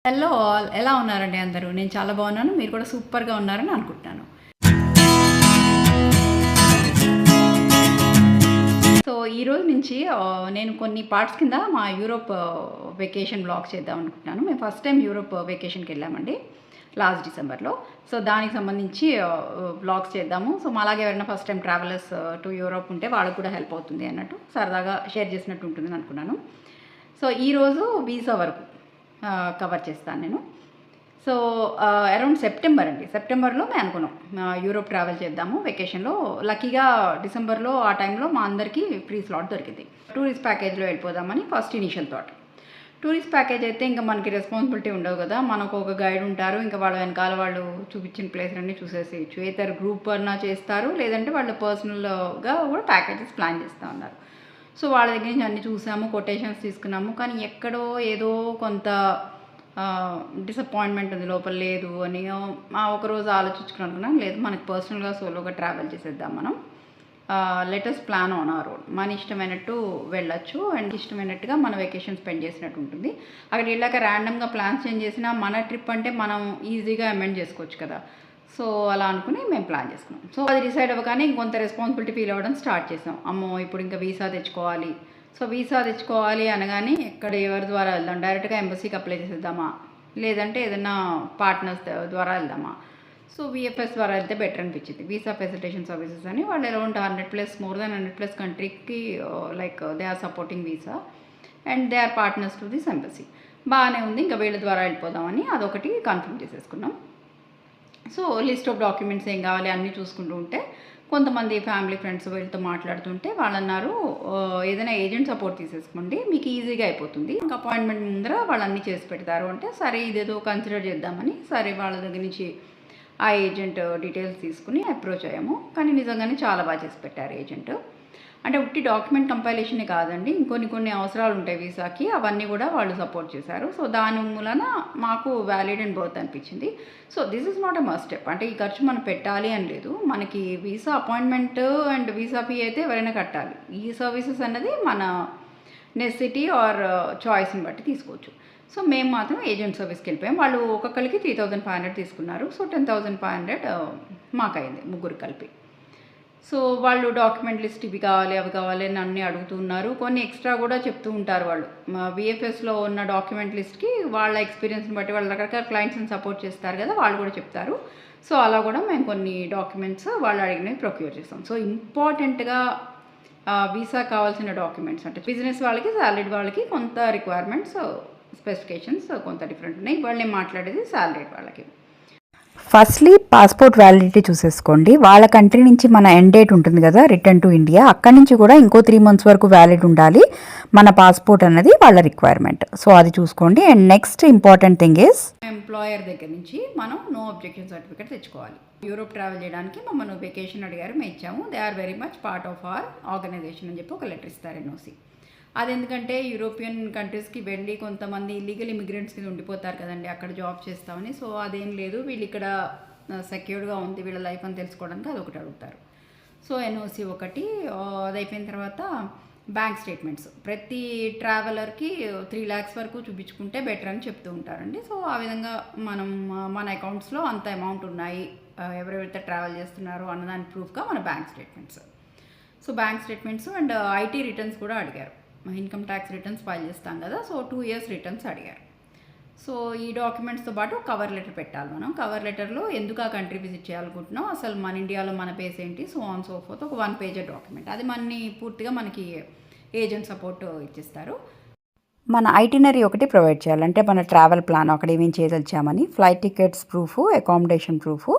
Hello all, ఎలా ఉన్నారండి అందరూ? నేను చాలా బాగున్నాను. మీరు కూడా సూపర్గా ఉన్నారని అనుకుంటున్నాను. సో ఈరోజు నుంచి నేను కొన్ని పార్ట్స్ కింద మా యూరోప్ వెకేషన్ బ్లాగ్ చేద్దాం అనుకుంటున్నాను. మేము ఫస్ట్ టైం యూరోప్ వెకేషన్కి వెళ్ళామండి లాస్ట్ డిసెంబర్లో. సో దానికి సంబంధించి బ్లాగ్స్ చేద్దాము. సో అలాగే ఎవరైనా first time travellers to Europe ఉంటే వాళ్ళకు కూడా హెల్ప్ అవుతుంది అన్నట్టు సరదాగా షేర్ చేసినట్టు ఉంటుందని అనుకున్నాను. సో ఈరోజు వీసా వరకు కవర్ చేస్తాను నేను. సో అరౌండ్ సెప్టెంబర్ అండి. సెప్టెంబర్లో మేము అనుకున్నాం యూరోప్ ట్రావెల్ చేద్దాము వెకేషన్లో. లక్కీగా డిసెంబర్లో ఆ టైంలో మా అందరికీ ఫ్రీ స్లాట్ దొరికింది. టూరిస్ట్ ప్యాకేజ్లో వెళ్ళిపోదామని first initial thought. Tourist package అయితే ఇంకా మనకి రెస్పాన్సిబిలిటీ ఉండవు కదా, మనకు ఒక గైడ్ ఉంటారు, ఇంకా వాళ్ళ వెనకాల వాళ్ళు చూపించిన ప్లేస్లన్నీ చూసేసేయచ్చు. ఏదైనా గ్రూప్ అన్నా చేస్తారు, లేదంటే వాళ్ళు పర్సనల్గా కూడా ప్యాకేజెస్ ప్లాన్ చేస్తూ ఉన్నారు. సో వాళ్ళ దగ్గర నుంచి అన్నీ చూసాము, కొటేషన్స్ తీసుకున్నాము. కానీ ఎక్కడో ఏదో కొంత డిసప్పాయింట్మెంట్ ఉంది, లోపల లేదు అని ఒకరోజు ఆలోచించుకుని అనుకున్నాం, లేదు మనకి పర్సనల్గా సోలోగా ట్రావెల్ చేసేద్దాం మనం. Latest plan on our own. మన ఇష్టమైనట్టు వెళ్ళొచ్చు అండ్ ఇష్టమైనట్టుగా మన వెకేషన్ స్పెండ్ చేసినట్టు ఉంటుంది. అక్కడ వెళ్ళాక ర్యాండమ్గా ప్లాన్స్ చేంజ్ చేసినా మన ట్రిప్ అంటే మనం ఈజీగా అమెండ్ చేసుకోవచ్చు కదా. సో అలా అనుకుని మేము ప్లాన్ చేసుకున్నాం. సో అది డిసైడ్ అవ్వగానే ఇంకొంత రెస్పాన్సిబిలిటీ ఫీల్ అవ్వడం స్టార్ట్ చేసాం. అమ్మో ఇప్పుడు ఇంకా వీసా తెచ్చుకోవాలి. సో వీసా తెచ్చుకోవాలి అనగానే ఎక్కడ ఎవరి ద్వారా వెళ్దాం? డైరెక్ట్గా ఎంబసీకి అప్లై చేసేద్దామా, లేదంటే ఏదైనా పార్ట్నర్స్ ద్వారా వెళ్దామా? సో విఎఫ్ఎస్ ద్వారా వెళ్తే బెటర్ అనిపించింది. వీసా ఫెసిలిటేషన్ సర్వీసెస్ అని వాళ్ళు అరౌండ్ 100+ మోర్ దాన్ 100+ కంట్రీకి like they are supporting visa and they are partners to this embassy. బాగానే ఉంది, ఇంకా వీళ్ళ ద్వారా వెళ్ళిపోదామని అదొకటి కన్ఫర్మ్ చేసేసుకున్నాం. సో లిస్ట్ ఆఫ్ డాక్యుమెంట్స్ ఏం కావాలి అన్నీ చూసుకుంటూ ఉంటే కొంతమంది ఫ్యామిలీ ఫ్రెండ్స్ వీళ్ళతో మాట్లాడుతుంటే వాళ్ళు అన్నారు, ఏదైనా ఏజెంట్ సపోర్ట్ తీసేసుకోండి, మీకు ఈజీగా అయిపోతుంది, ఇంకా అపాయింట్మెంట్ ముందర వాళ్ళు అన్నీ చేసి పెడతారు అంటే, సరే ఇదేదో కన్సిడర్ చేద్దామని సరే వాళ్ళ దగ్గర నుంచి ఆ ఏజెంట్ డీటెయిల్స్ తీసుకుని అప్రోచ్ అయ్యాము. కానీ నిజంగానే చాలా బాగా చేసి పెట్టారు ఏజెంట్. అంటే ఉట్టి డాక్యుమెంట్ కంపైలేషనే కాదండి, ఇంకొన్ని అవసరాలు ఉంటాయి వీసాకి, అవన్నీ కూడా వాళ్ళు సపోర్ట్ చేశారు. సో దాని మూలన మాకు వ్యాలిడ్ అండ్ బర్త్ అనిపించింది. So this is not a must step. అంటే ఈ ఖర్చు మనం పెట్టాలి అని లేదు, మనకి visa appointment and visa fee అయితే ఎవరైనా కట్టాలి. ఈ సర్వీసెస్ అన్నది మన నెసెసిటీ ఆర్ చాయిస్ని బట్టి తీసుకోవచ్చు. సో మేము మాత్రం ఏజెంట్ సర్వీస్కి వెళ్ళిపోయాం. వాళ్ళు ఒక్కొక్కరికి 3,500 తీసుకున్నారు. సో 10,500 మాకైంది ముగ్గురు కలిపి. సో వాళ్ళు డాక్యుమెంట్ లిస్ట్ ఇవి కావాలి అవి కావాలి అని అన్నీ అడుగుతున్నారు. కొన్ని ఎక్స్ట్రా కూడా చెప్తూ ఉంటారు వాళ్ళు. విఎఫ్ఎస్లో ఉన్న డాక్యుమెంట్ లిస్ట్కి వాళ్ళ ఎక్స్పీరియన్స్ని బట్టి వాళ్ళు రకరకాల క్లయింట్స్ని సపోర్ట్ చేస్తారు కదా, వాళ్ళు కూడా చెప్తారు. సో అలా కూడా మేము కొన్ని డాక్యుమెంట్స్ వాళ్ళు అడిగినవి ప్రొక్యూర్ చేస్తాం. సో ఇంపార్టెంట్గా వీసా కావాల్సిన డాక్యుమెంట్స్ అంటే బిజినెస్ వాళ్ళకి, సాలరీడ్ వాళ్ళకి కొంత రిక్వైర్మెంట్స్ స్పెసిఫికేషన్స్ కొంత డిఫరెంట్ ఉన్నాయి. వాళ్ళు నేను మాట్లాడేది సాలరీడ్ వాళ్ళకి. ఫస్ట్లీ పాస్పోర్ట్ వ్యాలిడిటీ చూసేసుకోండి. వాళ్ళ కంట్రీ నుంచి మన ఎండ్ డేట్ ఉంటుంది కదా, రిటర్న్ టు ఇండియా, అక్కడి నుంచి కూడా ఇంకో 3 months వరకు వ్యాలిడ్ ఉండాలి మన పాస్పోర్ట్ అన్నది వాళ్ళ రిక్వైర్మెంట్. సో అది చూసుకోండి. And next important thing is employer దగ్గర నుంచి మనం నో అబ్జెక్షన్ సర్టిఫికేట్ తెచ్చుకోవాలి. యూరోప్ ట్రావెల్ చేయడానికి మమ్మల్ని వెకేషన్ అడిగారు, మేము ఇచ్చాము. They are very much part of our organisation అని చెప్పి ఒక లెటర్ ఇస్తారు, ఎన్ఓసి. అది ఎందుకంటే యూరోపియన్ కంట్రీస్కి వెళ్ళి కొంతమంది ఇల్లీగల్ ఇమిగ్రెంట్స్ కింద ఉండిపోతారు కదండి, అక్కడ జాబ్ చేస్తామని. సో అదేం లేదు, వీళ్ళు ఇక్కడ సెక్యూర్డ్గా ఉంది వీళ్ళ లైఫ్ అని తెలుసుకోవడానికి అదొకటి అడుగుతారు. సో ఎన్ఓసి ఒకటి, అది అయిపోయిన తర్వాత బ్యాంక్ స్టేట్మెంట్స్ ప్రతి ట్రావెలర్కి 3 lakhs వరకు చూపించుకుంటే బెటర్ అని చెప్తూ ఉంటారండి. సో ఆ విధంగా మనం మన అకౌంట్స్లో అంత అమౌంట్ ఉన్నాయి, ఎవరెవరైతే ట్రావెల్ చేస్తున్నారో అన్నదాని ప్రూఫ్గా మన bank statements. So bank statements and IT returns కూడా అడిగారు. ఇన్కమ్ ట్యాక్స్ రిటర్న్స్ ఫైల్ చేస్తాం కదా, సో 2 years రిటర్న్స్ అడిగారు. సో ఈ డాక్యుమెంట్స్తో పాటు కవర్ లెటర్ పెట్టాలి మనం. కవర్ లెటర్లో ఎందుకు ఆ కంట్రీ విజిట్ చేయాలనుకుంటున్నాం, అసలు మన ఇండియాలో మన పేస్ ఏంటి, సో ఆన్ సో ఫోర్త్, ఒక 1 page డాక్యుమెంట్. అది పూర్తిగా మనకి ఏజెంట్ సపోర్ట్ ఇచ్చేస్తారు. మన ఐటినరీ ఒకటి ప్రొవైడ్ చేయాలి. అంటే మన ట్రావెల్ ప్లాన్, అక్కడ ఏమేమి చేయదలిచామని, flight tickets proof, accommodation proof,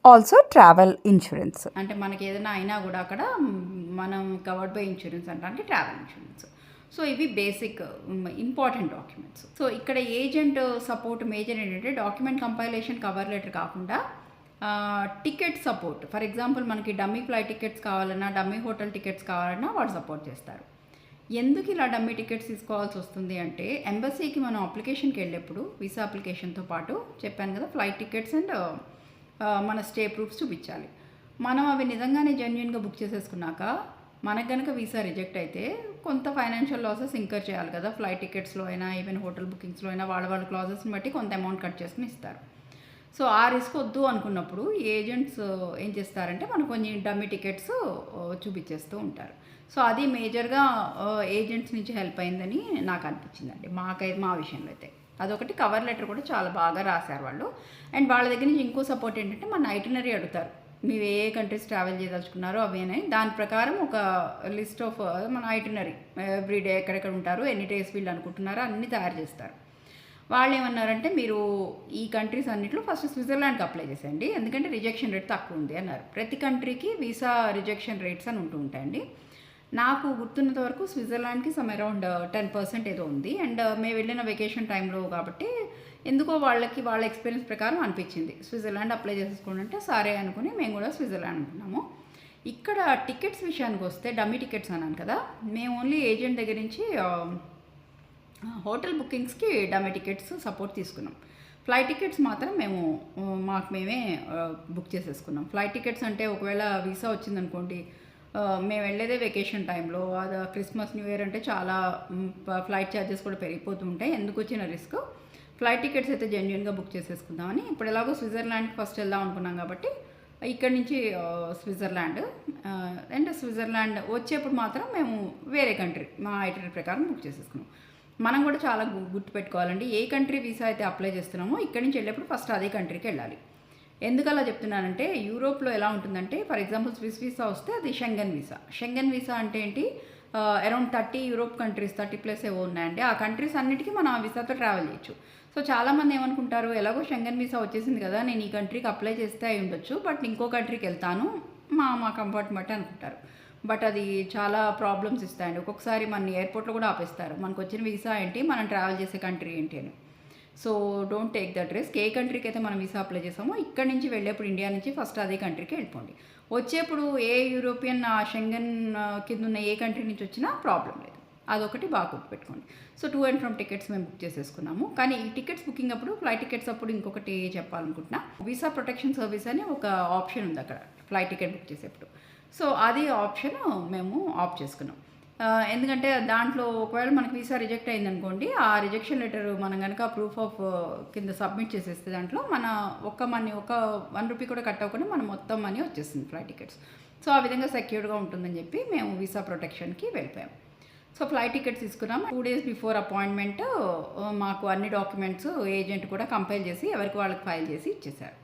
also travel insurance. అంటే మనకి ఏదైనా అయినా కూడా అక్కడ మనం కవర్డ్ బై ఇన్సూరెన్స్ అంటే ట్రావెల్ ఇన్సూరెన్స్. సో ఇవి బేసిక్ ఇంపార్టెంట్ డాక్యుమెంట్స్. సో ఇక్కడ ఏజెంట్ సపోర్ట్ మేజర్ ఏంటంటే డాక్యుమెంట్ కంపైలేషన్, కవర్ లెటర్ కాకుండా టికెట్ సపోర్ట్. ఫర్ ఎగ్జాంపుల్ మనకి డమ్మీ ఫ్లైట్ టికెట్స్ కావాలన్నా, డమ్మీ హోటల్ టికెట్స్ కావాలన్నా వాళ్ళు సపోర్ట్ చేస్తారు. ఎందుకు ఇలా డమ్మీ టికెట్స్ తీసుకోవాల్సి వస్తుంది అంటే, ఎంబసీకి మనం అప్లికేషన్కి వెళ్ళేప్పుడు వీసా అప్లికేషన్తో పాటు చెప్పాను కదా, ఫ్లైట్ టికెట్స్ అండ్ మన స్టే ప్రూఫ్స్ చూపించాలి. మనం అవి నిజంగానే జెన్యున్గా బుక్ చేసేసుకున్నాక మనకు కనుక వీసా రిజెక్ట్ అయితే కొంత ఫైనాన్షియల్ లాసెస్ ఇంకర్ చేయాలి కదా, ఫ్లైట్ టికెట్స్లో అయినా ఈవెన్ హోటల్ బుకింగ్స్లో అయినా వాళ్ళ క్లాజెస్ని బట్టి కొంత అమౌంట్ కట్ చేసుకుని ఇస్తారు. సో ఆ రిస్క్ వద్దు అనుకున్నప్పుడు ఏజెంట్స్ ఏం చేస్తారంటే మనకు కొన్ని డమ్మీ టికెట్స్ చూపించేస్తూ ఉంటారు. సో అది మేజర్గా ఏజెంట్స్ నుంచి హెల్ప్ అయిందని నాకు అనిపించిందండి. మా విషయంలో అయితే అదొకటి. కవర్ లెటర్ కూడా చాలా బాగా రాశారు వాళ్ళు. అండ్ వాళ్ళ దగ్గర నుంచి ఇంకో సపోర్ట్ ఏంటంటే మన ఐటినరీ అడుగుతారు, మీరు ఏ కంట్రీస్ ట్రావెల్ చేయదలుచుకున్నారో అవేనే దాని ప్రకారం ఒక లిస్ట్ ఆఫ్ మన ఐటినరీ ఎవ్రీడే ఎక్కడెక్కడ ఉంటారు, ఎన్ని డేస్ వీళ్ళు అనుకుంటున్నారో అన్నీ తయారు చేస్తారు. వాళ్ళు ఏమన్నారంటే మీరు ఈ కంట్రీస్ అన్నింటిలో ఫస్ట్ స్విట్జర్లాండ్కి అప్లై చేసేయండి, ఎందుకంటే రిజెక్షన్ రేట్ తక్కువ ఉంది అన్నారు. ప్రతి కంట్రీకి వీసా రిజెక్షన్ రేట్స్ అని ఉంటూ ఉంటాయండి. నాకు గుర్తున్నంత వరకు స్విట్జర్లాండ్కి సమ్ అరౌండ్ 10% ఏదో ఉంది. అండ్ మేము వెళ్ళిన వెకేషన్ టైంలో కాబట్టి ఎందుకో వాళ్ళ ఎక్స్పీరియన్స్ ప్రకారం అనిపించింది స్విట్జర్లాండ్ అప్లై చేసేసుకోండి అంటే సరే అనుకుని మేము కూడా స్విట్జర్లాండ్ అనుకున్నాము. ఇక్కడ టికెట్స్ విషయానికి వస్తే డమ్మీ టికెట్స్ అన్నాను కదా, మేము ఓన్లీ ఏజెంట్ దగ్గర నుంచి హోటల్ బుకింగ్స్కి డమ్మీ టికెట్స్ సపోర్ట్ తీసుకున్నాం. ఫ్లైట్ టికెట్స్ మాత్రం మాకు మేమే బుక్ చేసేసుకున్నాం. ఫ్లైట్ టికెట్స్ అంటే ఒకవేళ వీసా వచ్చిందనుకోండి, మేము వెళ్ళేదే వెకేషన్ టైంలో, అది క్రిస్మస్ న్యూ ఇయర్ అంటే చాలా ఫ్లైట్ ఛార్జెస్ కూడా పెరిగిపోతూ ఉంటాయి. ఎందుకు వచ్చిన రిస్క్, ఫ్లైట్ టికెట్స్ అయితే జెన్యున్గా బుక్ చేసేసుకుందామని. ఇప్పుడు ఎలాగో స్విట్జర్లాండ్కి ఫస్ట్ వెళ్దాం అనుకున్నాం కాబట్టి ఇక్కడి నుంచి స్విట్జర్లాండ్, అండ్ స్విట్జర్లాండ్ వచ్చేప్పుడు మాత్రం మేము వేరే కంట్రీ మా ఐటరీ ప్రకారం బుక్ చేసేసుకున్నాం. మనం కూడా చాలా గుర్తుపెట్టుకోవాలండి, ఏ కంట్రీ వీసా అయితే అప్లై చేస్తున్నామో ఇక్కడి నుంచి వెళ్ళేప్పుడు ఫస్ట్ అదే కంట్రీకి వెళ్ళాలి. ఎందుకు అలా చెప్తున్నానంటే యూరోప్లో ఎలా ఉంటుందంటే ఫర్ ఎగ్జాంపుల్ స్విస్ వీసా వస్తే అది షెంగన్ వీసా. షెంగన్ వీసా అంటే ఏంటి, అరౌండ్ 30 యూరోప్ కంట్రీస్ 30+ ఏవో ఉన్నాయండి. ఆ కంట్రీస్ అన్నిటికీ మనం ఆ వీసాతో ట్రావెల్ చేయొచ్చు. సో చాలామంది ఏమనుకుంటారు, ఎలాగో షెంగన్ వీసా వచ్చేసింది కదా, నేను ఈ కంట్రీకి అప్లై చేస్తే అయి ఉండొచ్చు, బట్ ఇంకో కంట్రీకి వెళ్తాను మా కంఫర్ట్ బట్టి అనుకుంటారు. బట్ అది చాలా ప్రాబ్లమ్స్ ఇస్తాయండి. ఒక్కొక్కసారి మన ఎయిర్పోర్ట్లో కూడా ఆపేస్తారు, మనకు వచ్చిన వీసా ఏంటి, మనం ట్రావెల్ చేసే కంట్రీ ఏంటి అని. So don't take that risk. ఏ కంట్రీకి అయితే మనం వీసా అప్లై చేసామో ఇక్కడి నుంచి వెళ్ళేప్పుడు ఇండియా నుంచి ఫస్ట్ అదే కంట్రీకి వెళ్ళిపోండి. వచ్చేప్పుడు ఏ యూరోపియన్ షెంగన్ కింద ఉన్న ఏ కంట్రీ నుంచి వచ్చినా ప్రాబ్లం లేదు. అదొకటి బాగా గుర్తుపెట్టుకోండి. So to and from tickets మేము బుక్ చేసేసుకున్నాము. కానీ ఈ టికెట్స్ బుకింగ్ అప్పుడు, ఫ్లైట్ టికెట్స్ అప్పుడు ఇంకొకటి చెప్పాలనుకుంటున్నా, వీసా ప్రొటెక్షన్ సర్వీస్ అని ఒక ఆప్షన్ ఉంది అక్కడ ఫ్లైట్ టికెట్ బుక్ చేసేప్పుడు. సో అది ఆప్షన్ మేము ఆఫ్ చేసుకున్నాం. ఎందుకంటే దాంట్లో ఒకవేళ మనకి వీసా రిజెక్ట్ అయిందనుకోండి, ఆ రిజెక్షన్ లెటర్ మనం కనుక ప్రూఫ్ ఆఫ్ కింద సబ్మిట్ చేసేస్తే దాంట్లో మన ఒక ₹1 కూడా కట్ అవ్వకుండా మన మొత్తం మనీ వచ్చేస్తుంది ఫ్లైట్ టికెట్స్. సో ఆ విధంగా సెక్యూర్డ్గా ఉంటుందని చెప్పి మేము వీసా ప్రొటెక్షన్కి వెళ్ళిపోయాం. సో ఫ్లైట్ టికెట్స్ తీసుకున్నాము. 2 days బిఫోర్ అపాయింట్మెంట్ మాకు అన్ని డాక్యుమెంట్స్ ఏజెంట్ కూడా కంపైల్ చేసి ఎవరికి వాళ్ళకి ఫైల్ చేసి ఇచ్చేశారు.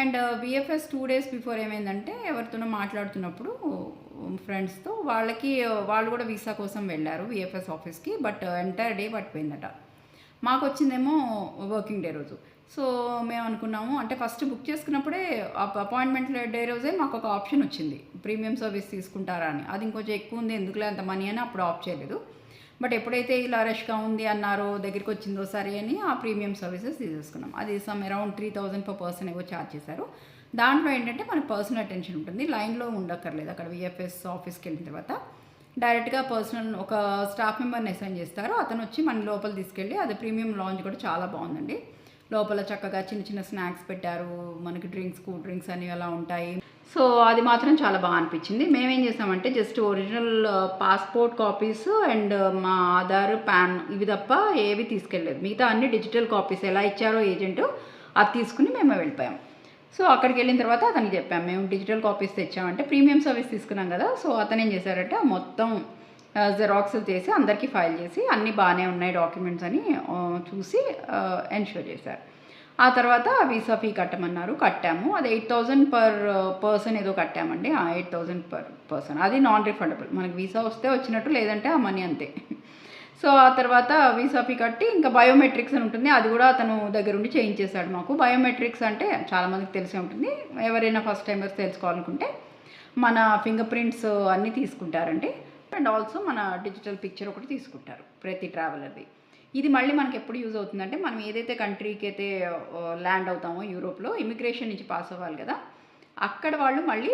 అండ్ విఎఫ్ఎస్ 2 days బిఫోర్ ఏమైందంటే ఎవరితోనో మాట్లాడుతున్నప్పుడు ఫ్రెండ్స్తో వాళ్ళు కూడా వీసా కోసం వెళ్ళారు విఎఫ్ఎస్ ఆఫీస్కి. బట్ ఎంటైర్ డే పట్టిపోయిందట. మాకు వచ్చిందేమో వర్కింగ్ డే రోజు. సో మేము అనుకున్నాము, అంటే ఫస్ట్ బుక్ చేసుకున్నప్పుడే అపాయింట్మెంట్ డే రోజే మాకు ఒక ఆప్షన్ వచ్చింది, ప్రీమియం సర్వీస్ తీసుకుంటారా అని. అది ఇంకొంచెం ఎక్కువ ఉంది, ఎందుకులే అంత మనీ అని అప్పుడు ఆఫ్ చేయలేదు. బట్ ఎప్పుడైతే ఇలా రష్గా ఉంది అన్నారో, దగ్గరికి వచ్చిందో సరే అని ఆ ప్రీమియం సర్వీసెస్ తీసేసుకున్నాం. అది సమ్ అరౌండ్ 3,000 per person ఏవో ఛార్జ్ చేశారు. దాంట్లో ఏంటంటే మన పర్సనల్ అటెన్షన్ ఉంటుంది, లైన్లో ఉండక్కర్లేదు. అక్కడ విఎఫ్ఎస్ ఆఫీస్కి వెళ్ళిన తర్వాత డైరెక్ట్గా ఒక స్టాఫ్ మెంబర్ని అసైన్ చేస్తారు, అతను వచ్చి మన లోపల తీసుకెళ్ళి, అది ప్రీమియం లాంజ్ కూడా చాలా బాగుందండి. లోపల చక్కగా చిన్న చిన్న స్నాక్స్ పెట్టారు, మనకి కూల్ డ్రింక్స్ అని అలా ఉంటాయి. సో అది మాత్రం చాలా బాగా అనిపించింది. మేమేం చేసామంటే just original passport copies and మా ఆధార్, పాన్ ఇవి తప్ప ఏవి తీసుకెళ్ళలేదు. మిగతా అన్ని డిజిటల్ కాపీస్ ఎలా ఇచ్చారో ఏజెంట్ అది తీసుకుని మేము వెళ్ళిపోయాం. సో అక్కడికి వెళ్ళిన తర్వాత అతనికి చెప్పాము, మేము డిజిటల్ కాపీస్ తెచ్చామంటే ప్రీమియం సర్వీస్ తీసుకున్నాం కదా. సో అతను ఏం చేశారంటే మొత్తం జెరాక్స్ చేసి అందరికీ ఫైల్ చేసి అన్నీ బాగానే ఉన్నాయి డాక్యుమెంట్స్ అని చూసి ఎన్ష్యూర్ చేశారు. ఆ తర్వాత వీసా ఫీ కట్టమన్నారు, కట్టాము. అది 8,000 per person ఏదో కట్టామండి. 8,000 per person, అది నాన్ రిఫండబుల్. మనకి వీసా వస్తే వచ్చినట్టు, లేదంటే ఆ మనీ అంతే. సో ఆ తర్వాత వీసా ఫీ కట్టి ఇంకా బయోమెట్రిక్స్ అని ఉంటుంది, అది కూడా అతను దగ్గరుండి చేయించేశాడు మాకు. బయోమెట్రిక్స్ అంటే చాలామందికి తెలిసే ఉంటుంది, ఎవరైనా ఫస్ట్ టైమర్స్ తెలుసుకోవాలనుకుంటే మన ఫింగర్ ప్రింట్స్ అన్నీ తీసుకుంటారండి. అండ్ ఆల్సో మన డిజిటల్ పిక్చర్ ఒకటి తీసుకుంటారు ప్రతి ట్రావెలర్ది. ఇది మళ్ళీ మనకి ఎప్పుడు యూజ్ అవుతుందంటే మనం ఏదైతే కంట్రీకి అయితే ల్యాండ్ అవుతామో యూరోప్లో, ఇమిగ్రేషన్ నుంచి పాస్ అవ్వాలి కదా, అక్కడ వాళ్ళు మళ్ళీ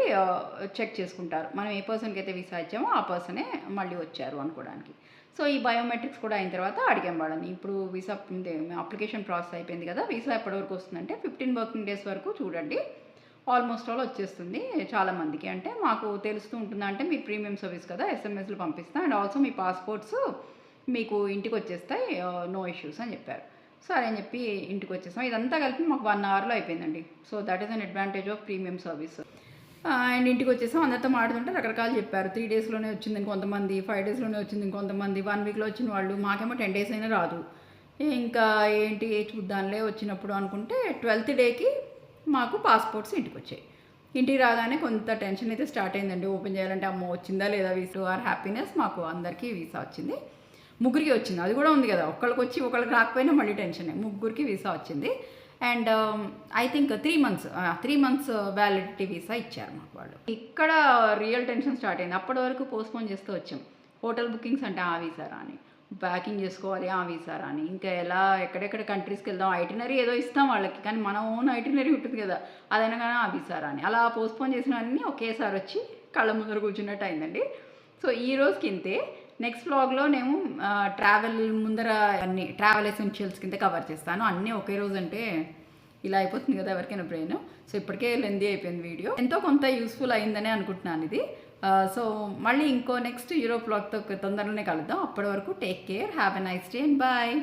చెక్ చేసుకుంటారు మనం ఏ పర్సన్కి అయితే వీసా ఇచ్చామో ఆ పర్సనే మళ్ళీ వచ్చారు అనుకోవడానికి. సో ఈ బయోమెట్రిక్స్ కూడా అయిన తర్వాత అడిగాం వాళ్ళని, ఇప్పుడు వీసా అప్లికేషన్ ప్రాసెస్ అయిపోయింది కదా, వీసా ఎప్పటి వరకు వస్తుందంటే 15 working days వరకు చూడండి, ఆల్మోస్ట్ ఆల్ వచ్చేస్తుంది చాలామందికి. అంటే మాకు తెలుస్తూ ఉంటుంది, అంటే మీరు ప్రీమియం సర్వీస్ కదా, ఎస్ఎంఎస్లు పంపిస్తాం అండ్ ఆల్సో మీ పాస్పోర్ట్స్ మీకు ఇంటికి వచ్చేస్తాయి, నో ఇష్యూస్ అని చెప్పారు. సరే అని చెప్పి ఇంటికి వచ్చేసాం. ఇదంతా కలిపి మాకు 1 అవర్లో అయిపోయిందండి. So that is an advantage of premium service. And ఇంటికి వచ్చేసాం. అందరితో మాట్లాడుతుంటే రకరకాలు చెప్పారు. 3 డేస్లోనే వచ్చింది కొంతమంది, 5 డేస్లోనే వచ్చింది కొంతమంది, 1 వీక్లో వచ్చిన వాళ్ళు, మాకేమో 10 డేస్ అయినా రాదు. ఇంకా ఏంటి చూద్దాంలే వచ్చినప్పుడు అనుకుంటే 12th డేకి మాకు పాస్పోర్ట్స్ ఇంటికి వచ్చాయి. ఇంటికి రాగానే కొంత టెన్షన్ అయితే స్టార్ట్ అయిందండి. ఓపెన్ చేయాలంటే అమ్మో వచ్చిందా లేదా వీసా. ఆర్ హ్యాపీనెస్, మాకు అందరికీ వీసా వచ్చింది. ముగ్గురికి వచ్చింది, అది కూడా ఉంది కదా, ఒకళ్ళకి వచ్చి ఒకళ్ళకి రాకపోయినా మళ్ళీ టెన్షనే. ముగ్గురికి వీసా వచ్చింది. And I think 3 months validity visa ఇచ్చారు మాకు వాళ్ళు. ఇక్కడ రియల్ టెన్షన్ స్టార్ట్ అయింది. అప్పటి వరకు పోస్ట్పోన్ చేస్తూ వచ్చాం. హోటల్ బుకింగ్స్ అంటే ఆ వీసా రాని, ప్యాకింగ్ చేసుకోవాలి ఆ వీసా రాని, ఇంకా ఎలా ఎక్కడెక్కడ కంట్రీస్కి వెళ్దాం, ఐటినరీ ఏదో ఇస్తాం వాళ్ళకి, కానీ మన ఓన్ ఐటినరీ ఉంటుంది కదా, అదైనా కానీ ఆ వీసా రాని, అలా పోస్ట్పోన్ చేసినవన్నీ ఒకేసారి వచ్చి కళ్ళ ముందర కూర్చున్నట్టు అయిందండి. సో ఈ రోజుకి ఇంతే. నెక్స్ట్ వ్లాగ్లో నేను ట్రావెల్ ముందర అన్ని ట్రావెల్ ఎసెన్షియల్స్ కింద కవర్ చేస్తాను. అన్నీ ఒకే రోజు అంటే ఇలా అయిపోతుంది కదా ఎవరికైనా బ్రెయిన్. సో ఇప్పటికే లెందీ అయిపోయింది వీడియో. ఎంతో కొంత యూస్ఫుల్ అయిందనే అనుకుంటున్నాను ఇది. సో మళ్ళీ ఇంకో నెక్స్ట్ యూరోప్ వ్లాగ్తో తొందరలోనే కలుద్దాం. అప్పటి వరకు take care, have a nice day and bye.